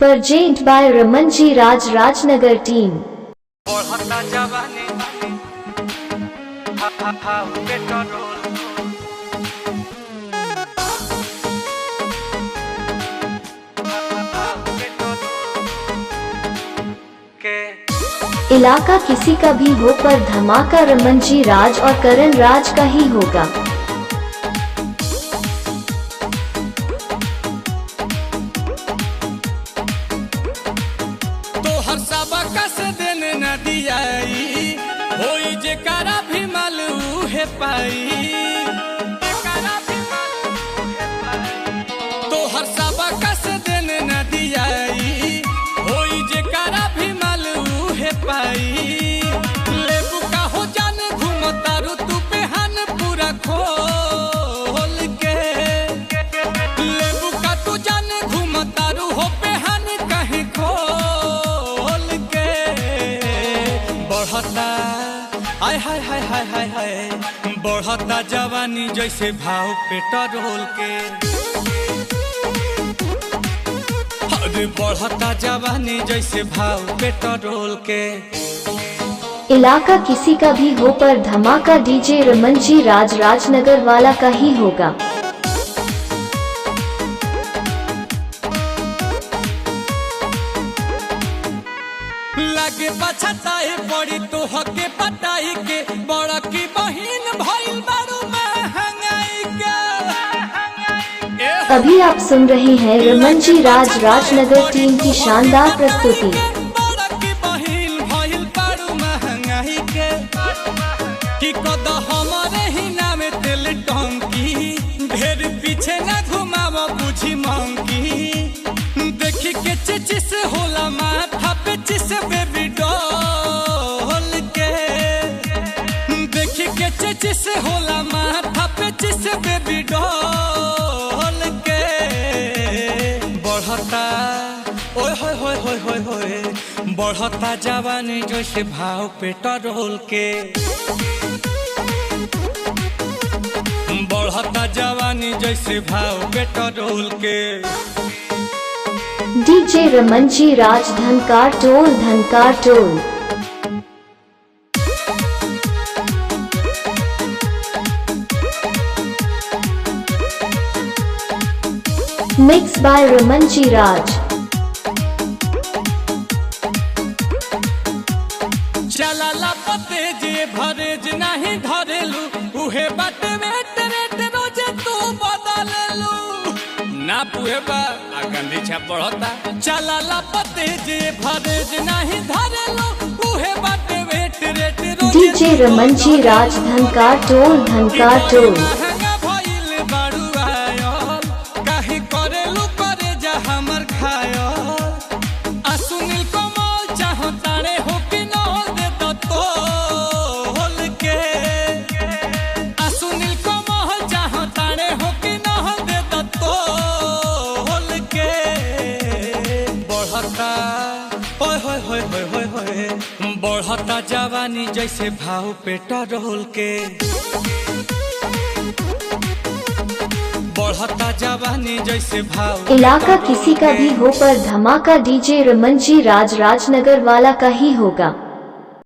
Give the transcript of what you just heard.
Presented by Raman Ji Raj Rajnagar team. बढ़ता जवानी petrol के इलाका किसी का भी हो पर धमाका रमन जी राज और करण राज का ही होगा। तो हर सबका से देने न दियाई होई जेकरा भी मालू है पाई तो हर सबका से देने न दियाई होई जेकरा भी मालू है पाई लेबू का हो जाने घूमतारू तू पेहन पूरा खोल के लेबू का तू जाने घूमतारू हो पेहन कहीं खोल के बढ़ता हाय हाय हाय हाय हाय हाय बढ़ता जवानी जैसे भाव पेट्रोल के अरे बढ़ता जवानी जैसे भाव पेट्रोल के इलाका किसी का भी हो पर धमाका डीजे रमन जी राज राजनगर वाला का ही होगा। लागे पछताए पड़ी तो हके पटाई के बड़ा की बहिन भइल बारू महंगाई के अभी आप सुन रहे हैं रमन जी राज राजनगर टीम की शानदार प्रस्तुति। बड़ा की बहिन भइल बारू महंगाई के कि कद हमारे ही नाम तेल टंकी ढेर पीछे न घुमाव बुझी मंकी देखी के चिचिस होला माथा पे चिस बेबी डॉल के देखी के चिचिस होला माथा पे चिस बेबी डॉल के बढ़ता ओए होए होए होए होए होए बढ़ता जवानी जैसे भाव पेट्रोल के बढ़ता जवानी जैसे भाव पेट्रोल के DJ Raman ji Raj धनकार toll. Mix by Raman ji राज। चला लापते जे भरेज नहीं धरेलू उहे बाटे वेट रेट रोज तू बदललू ना पुहे बा आ गंदी छा बढ़ता चला लापते जे भरेज नहीं धरेलू उहे बाटे वेट रेट रोज डीजे रमन जी राज धनकार टोल। महंगा भइल बारू आयल काहे करेलू करे जा हमर खायल आ सुनील कमल चाहतारे हो कि न दे तो तोल के आ सुनील कमल चाहतारे हो कि न दे तो तोल के बढ़ता ओए होए होए होए होए होए बढ़ता जवानी जैसे भाव पेट्रोल के बढ़ता जवानी जैसे भाव इलाका किसी का भी हो पर धमाका डीजे रमन जी राज राजनगर वाला का ही होगा।